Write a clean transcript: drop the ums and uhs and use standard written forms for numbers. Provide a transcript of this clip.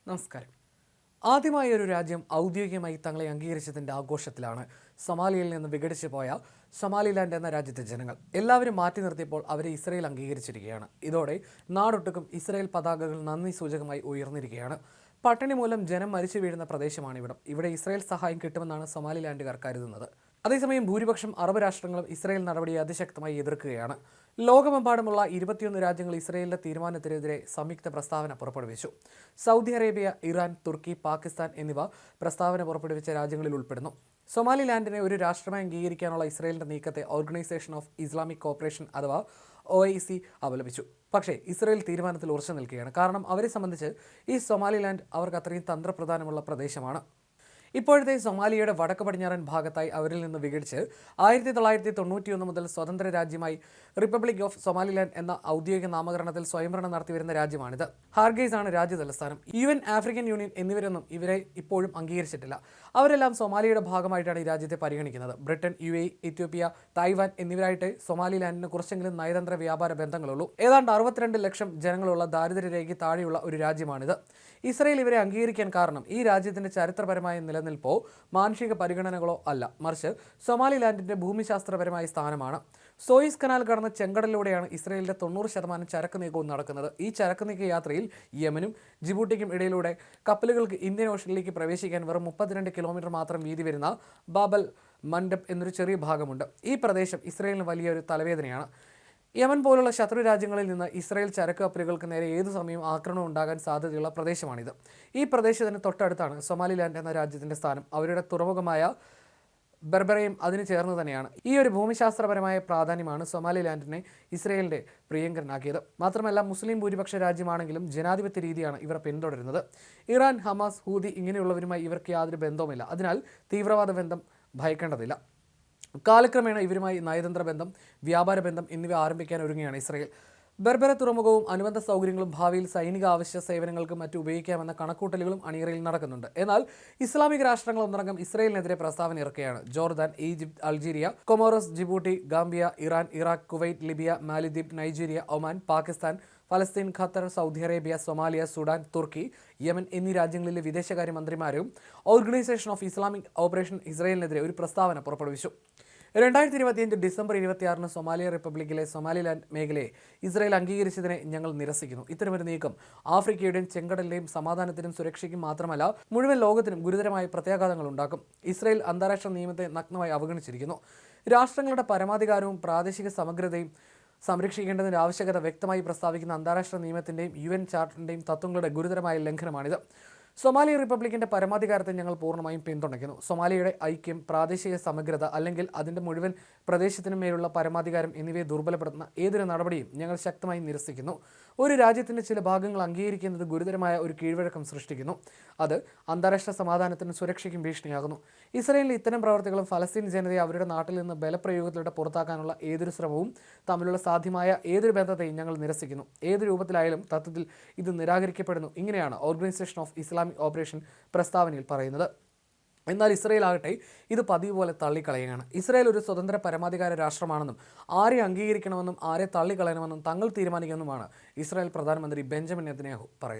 നമസ്കാരം. ആദ്യമായി ഒരു രാജ്യം ഔദ്യോഗികമായി തങ്ങളെ അംഗീകരിച്ചതിൻ്റെ ആഘോഷത്തിലാണ് സൊമാലിയയിൽ നിന്ന് വിഘടിച്ചു പോയ സൊമാലിലാൻഡ് എന്ന രാജ്യത്തെ ജനങ്ങൾ. എല്ലാവരും മാറ്റി നിർത്തിയപ്പോൾ അവരെ ഇസ്രയേൽ അംഗീകരിച്ചിരിക്കുകയാണ്. ഇതോടെ നാടൊട്ടുക്കും ഇസ്രയേൽ പതാകകൾ നന്ദി സൂചകമായി ഉയർന്നിരിക്കുകയാണ്. പട്ടിണി മൂലം ജനം മരിച്ചു വീഴുന്ന പ്രദേശമാണ് ഇവിടം. ഇവിടെ ഇസ്രയേൽ സഹായം കിട്ടുമെന്നാണ് സൊമാലിലാൻഡുകാർ കരുതുന്നത്. അതേസമയം ഭൂരിപക്ഷം അറബ് രാഷ്ട്രങ്ങളും ഇസ്രയേൽ നടപടിയെ അതിശക്തമായി എതിർക്കുകയാണ്. ലോകമെമ്പാടുമുള്ള 21 രാജ്യങ്ങൾ ഇസ്രയേലിന്റെ തീരുമാനത്തിനെതിരെ സംയുക്ത പ്രസ്താവന പുറപ്പെടുവിച്ചു. സൗദി അറേബ്യ, ഇറാൻ, തുർക്കി, പാകിസ്ഥാൻ എന്നിവ പ്രസ്താവന പുറപ്പെടുവിച്ച രാജ്യങ്ങളിൽ ഉൾപ്പെടുന്നു. സൊമാലിലാൻഡിനെ ഒരു രാഷ്ട്രമായി അംഗീകരിക്കാനുള്ള ഇസ്രയേലിന്റെ നീക്കത്തെ ഓർഗനൈസേഷൻ ഓഫ് ഇസ്ലാമിക് കോപ്പറേഷൻ അഥവാ OIC അപലപിച്ചു. പക്ഷേ ഇസ്രയേൽ തീരുമാനത്തിൽ ഉറച്ചു നിൽക്കുകയാണ്. കാരണം അവരെ സംബന്ധിച്ച് ഈ സൊമാലിലാൻഡ് അവർക്ക് അത്രയും തന്ത്രപ്രധാനമുള്ള പ്രദേശമാണ്. ഇപ്പോഴത്തെ സൊമാലിയയുടെ വടക്ക് പടിഞ്ഞാറൻ ഭാഗത്തായി അവരിൽ നിന്ന് വിഘടിച്ച് 1991 മുതൽ സ്വതന്ത്ര രാജ്യമായി റിപ്പബ്ലിക് ഓഫ് സൊമാലിലാൻഡ് എന്ന ഔദ്യോഗിക നാമകരണത്തിൽ സ്വയംഭരണം നടത്തിവരുന്ന രാജ്യമാണിത്. ഹാർഗെയ്സ് ആണ് രാജ്യ തലസ്ഥാനം. UN, ആഫ്രിക്കൻ യൂണിയൻ എന്നിവരൊന്നും ഇവരെ ഇപ്പോഴും അംഗീകരിച്ചിട്ടില്ല. അവരെല്ലാം സൊമാലിയയുടെ ഭാഗമായിട്ടാണ് ഈ രാജ്യത്തെ പരിഗണിക്കുന്നത്. ബ്രിട്ടൻ, UAE, എത്യോപ്യ, തായ്വാൻ എന്നിവരായിട്ട് സൊമാലിലാൻഡിന് കുറച്ചെങ്കിലും നയതന്ത്ര വ്യാപാര ബന്ധങ്ങളുള്ളൂ. ഏതാണ്ട് 62 ലക്ഷം ജനങ്ങളുള്ള ദാരിദ്ര്യരേഖയ്ക്ക് താഴെയുള്ള ഒരു രാജ്യമാണിത്. ഇസ്രയേൽ ഇവരെ അംഗീകരിക്കാൻ കാരണം ഈ രാജ്യത്തിന്റെ ചരിത്രപരമായ നിലനിൽപ്പോ മാനുഷിക പരിഗണനകളോ അല്ല, മറിച്ച് സൊമാലിലാൻഡിന്റെ ഭൂമിശാസ്ത്രപരമായ സ്ഥാനമാണ്. സോയിസ് കനാൽ കടന്ന് ചെങ്കടലിലൂടെയാണ് ഇസ്രയേലിന്റെ 90% ചരക്ക് നീക്കവും നടക്കുന്നത്. ഈ ചരക്ക് നീക്ക യാത്രയിൽ യമനും ജിബൂട്ടിക്കും ഇടയിലൂടെ കപ്പലുകൾക്ക് ഇന്ത്യൻ ഓഷനിലേക്ക് പ്രവേശിക്കാൻ വെറും 32 കിലോമീറ്റർ മാത്രം വീതി വരുന്ന ബാബൽ മൻഡബ് എന്നൊരു ചെറിയ ഭാഗമുണ്ട്. ഈ പ്രദേശം ഇസ്രയേലിന് വലിയൊരു തലവേദനയാണ്. യമൻ പോലുള്ള ശത്രു രാജ്യങ്ങളിൽ നിന്ന് ഇസ്രായേൽ ചരക്ക് കപ്പലുകൾക്ക് നേരെ ഏതു സമയവും ആക്രമണം ഉണ്ടാകാൻ സാധ്യതയുള്ള പ്രദേശമാണിത്. ഈ പ്രദേശത്തിന് തൊട്ടടുത്താണ് സൊമാലിലാൻഡ് എന്ന രാജ്യത്തിൻ്റെ സ്ഥാനം. അവരുടെ തുറമുഖമായ ബെർബറയും അതിന് ചേർന്ന് തന്നെയാണ്. ഈ ഒരു ഭൂമിശാസ്ത്രപരമായ പ്രാധാന്യമാണ് സൊമാലിലാൻഡിനെ ഇസ്രയേലിൻ്റെ പ്രിയങ്കരനാക്കിയത്. മാത്രമല്ല മുസ്ലിം ഭൂരിപക്ഷ രാജ്യമാണെങ്കിലും ജനാധിപത്യ രീതിയാണ് ഇവർ പിന്തുടരുന്നത്. ഇറാൻ, ഹമാസ്, ഹൂതി ഇങ്ങനെയുള്ളവരുമായി ഇവർക്ക് യാതൊരു ബന്ധവുമില്ല. അതിനാൽ തീവ്രവാദ ബന്ധം ഭയക്കേണ്ടതില്ല. കാലക്രമേണ ഇവരുമായി നയതന്ത്ര ബന്ധം, വ്യാപാര ബന്ധം എന്നിവ ആരംഭിക്കാൻ ഒരുങ്ങുകയാണ് ഇസ്രയേൽ. ബെർബര തുറമുഖവും അനുബന്ധ സൗകര്യങ്ങളും ഭാവിയിൽ സൈനിക ആവശ്യ സേവനങ്ങൾക്കും മറ്റും ഉപയോഗിക്കാമെന്ന കണക്കൂട്ടലുകളും അണിയറയിൽ നടക്കുന്നുണ്ട്. എന്നാൽ ഇസ്ലാമിക രാഷ്ട്രങ്ങൾ ഒന്നടങ്കം ഇസ്രയേലിനെതിരെ പ്രസ്താവന ഇറക്കുകയാണ്. Jordan, Egypt, Algeria, Comoros, Djibouti, Gambia, Iran, Iraq, Kuwait, Libya, മാലിദ്വീപ്, നൈജീരിയ, ഒമാൻ, പാകിസ്ഥാൻ, ഫലസ്തീൻ, Qatar, Saudi Arabia, Somalia, Sudan, തുർക്കി, യമൻ എന്നീ രാജ്യങ്ങളിലെ വിദേശകാര്യമന്ത്രിമാരും ഓർഗനൈസേഷൻ ഓഫ് ഇസ്ലാമിക് ഓപ്പറേഷൻ ഇസ്രയേലിനെതിരെ ഒരു പ്രസ്താവന പുറപ്പെടുവിച്ചു. 2025 ഡിസംബർ 26 സൊമാലിയ റിപ്പബ്ലിക്കിലെ സൊമാലിലാൻഡ് മേഖലയെ ഇസ്രയേൽ അംഗീകരിച്ചതിനെ ഞങ്ങൾ നിരസിക്കുന്നു. ഇത്തരമൊരു നീക്കം ആഫ്രിക്കയുടെയും ചെങ്കടലിന്റെയും സമാധാനത്തിനും സുരക്ഷയ്ക്കും മാത്രമല്ല മുഴുവൻ ലോകത്തിനും ഗുരുതരമായ പ്രത്യാഘാതങ്ങൾ ഉണ്ടാക്കും. ഇസ്രയേൽ അന്താരാഷ്ട്ര നിയമത്തെ നഗ്നമായി അവഗണിച്ചിരിക്കുന്നു. രാഷ്ട്രങ്ങളുടെ പരമാധികാരവും പ്രാദേശിക സമഗ്രതയും സംരക്ഷിക്കേണ്ടതിൻ്റെ ആവശ്യകത വ്യക്തമായി പ്രസ്താവിക്കുന്ന അന്താരാഷ്ട്ര നിയമത്തിൻ്റെയും UN ചാർട്ടറിൻ്റെയും തത്വങ്ങളുടെ ഗുരുതരമായ ലംഘനമാണിത്. സൊമാലിയ റിപ്പബ്ലിക്കിൻ്റെ പരമാധികാരത്തെ ഞങ്ങൾ പൂർണ്ണമായും പിന്തുണയ്ക്കുന്നു. സൊമാലിയയുടെ ഐക്യം, പ്രാദേശിക സമഗ്രത അല്ലെങ്കിൽ അതിൻ്റെ മുഴുവൻ പ്രദേശത്തിനു മേലുള്ള പരമാധികാരം എന്നിവയെ ദുർബലപ്പെടുത്തുന്ന ഏതൊരു നടപടിയും ഞങ്ങൾ ശക്തമായി നിരസിക്കുന്നു. ഒരു രാജ്യത്തിൻ്റെ ചില ഭാഗങ്ങൾ അംഗീകരിക്കുന്നത് ഗുരുതരമായ ഒരു കീഴ്വഴക്കം സൃഷ്ടിക്കുന്നു. അത് അന്താരാഷ്ട്ര സമാധാനത്തിനും സുരക്ഷയ്ക്കും ഭീഷണിയാകുന്നു. ഇസ്രയേലിലെ ഇത്തരം പ്രവർത്തികളും ഫലസ്തീൻ ജനതയെ അവരുടെ നാട്ടിൽ നിന്ന് ബലപ്രയോഗത്തിലൂടെ പുറത്താക്കാനുള്ള ഏതൊരു ശ്രമവും തമ്മിലുള്ള സാധ്യമായ ഏതൊരു ബന്ധത്തെയും ഞങ്ങൾ നിരസിക്കുന്നു. ഏത് രൂപത്തിലായാലും തത്വത്തിൽ ഇത് നിരാകരിക്കപ്പെടുന്നു. ഇങ്ങനെയാണ് ഓർഗനൈസേഷൻ ഓഫ് ഇസ്ലാമിക് ഓപ്പറേഷൻ പ്രസ്താവനയിൽ പറയുന്നത്. എന്നാൽ ഇസ്രയേൽ ആകട്ടെ ഇത് പതിവ് പോലെ തള്ളിക്കളയുകയാണ്. ഇസ്രയേൽ ഒരു സ്വതന്ത്ര പരമാധികാര രാഷ്ട്രമാണെന്നും ആരെ അംഗീകരിക്കണമെന്നും ആരെ തള്ളിക്കളയണമെന്നും തങ്ങൾ തീരുമാനിക്കുമെന്നുമാണ് ഇസ്രായേൽ പ്രധാനമന്ത്രി ബെഞ്ചമിൻ നെതന്യാഹു പറയുന്നത്.